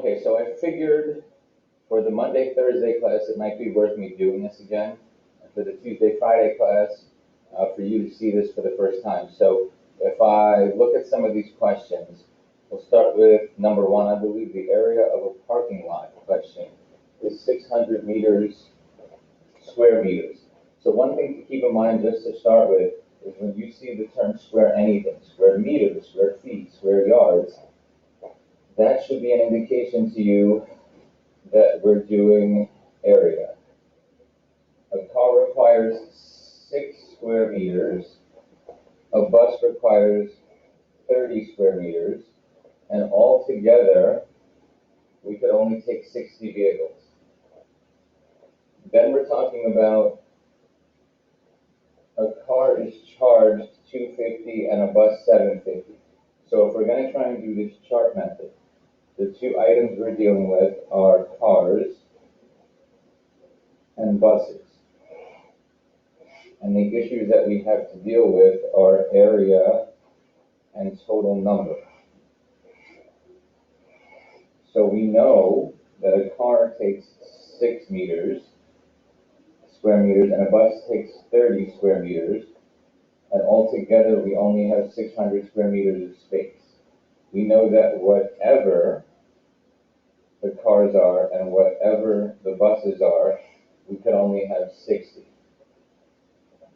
Okay, so I figured for the Monday, Thursday class, it might be worth me doing this again. And for the Tuesday, Friday class, for you to see this for the first time. So if I look at some of these questions, we'll start with number one. I believe the area of a parking lot question is 600 square meters. So one thing to keep in mind just to start with is when you see the term square anything, square meters, square feet, square yards, that should be an indication to you that we're doing area. A car requires 6 square meters, a bus requires 30 square meters, and altogether we could only take 60 vehicles. Then we're talking about a car is charged $250 and a bus $750. So if we're going to try and do this chart method, the two items we're dealing with are cars and buses. And the issues that we have to deal with are area and total number. So we know that a car takes 6 square meters, and a bus takes 30 square meters, and altogether we only have 600 square meters of space. We know that whatever the cars are and whatever the buses are, we could only have 60.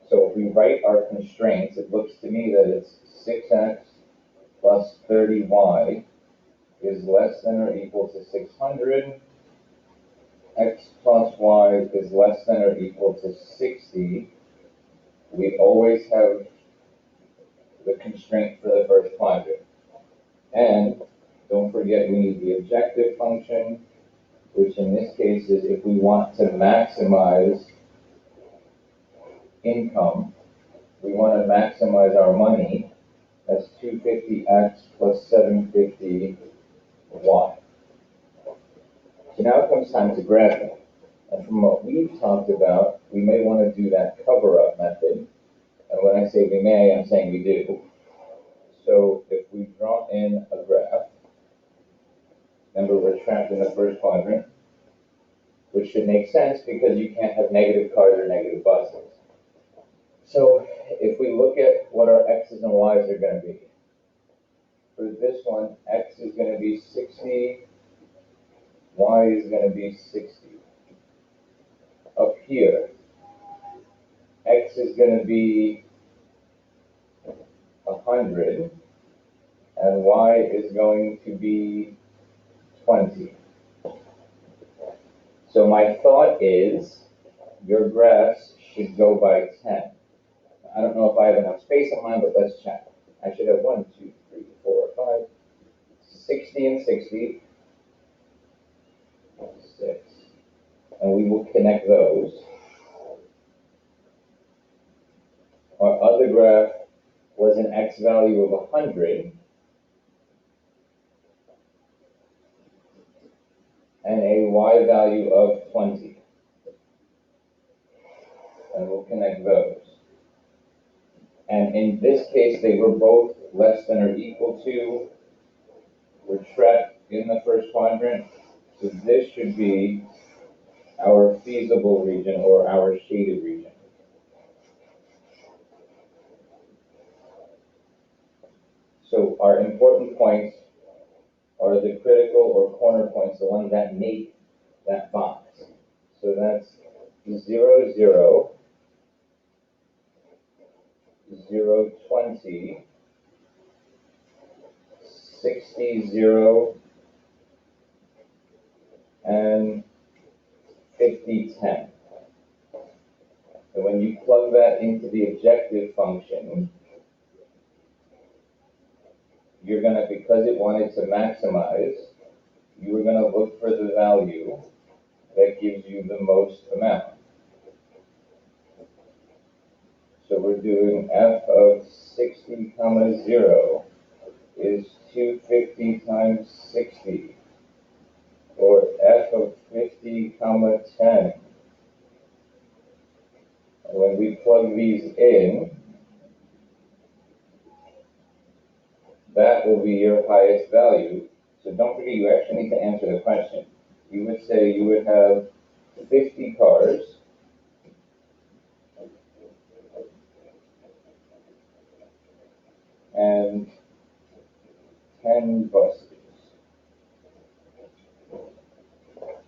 So if we write our constraints, it looks to me that it's 6x plus 30y is less than or equal to 600. X plus y is less than or equal to 60. We always have the constraint for the first quadrant. And don't forget we need the objective function, which in this case is if we want to maximize income, we want to maximize our money, that's 250x plus 750y. So now it comes time to graphing. And from what we've talked about, we may want to do that cover-up method. And when I say we may, I'm saying we do. So if we draw in a graph, remember we're trapped in the first quadrant, which should make sense because you can't have negative cars or negative buses. So if we look at what our x's and y's are going to be, for this one, x is going to be 60, y is going to be 60. Up here, x is going to be 100, and y is going to be 20. So my thought is, your graphs should go by 10. I don't know if I have enough space on mine, but let's check. I should have 1, 2, 3, 4, 5, 60 and 60. 6. And we will connect those. Our other graph was an x value of 100 and a y value of 20. And we'll connect those. And in this case, they were both less than or equal to. We're trapped in the first quadrant. So this should be our feasible region or our shaded region. So our important points are the critical or corner points, the ones that make that box. So that's 0, 0, 0, 20, 60, 0, and 50, 10. And when you plug that into the objective function, you're going to, because it wanted to maximize, you are going to look for the value that gives you the most amount. So we're doing f of 60, 0 is 250 times 60, or f of 50, 10. And when we plug these in, that will be your highest value. So don't forget, you actually need to answer the question. You would say you would have 50 cars and 10 buses.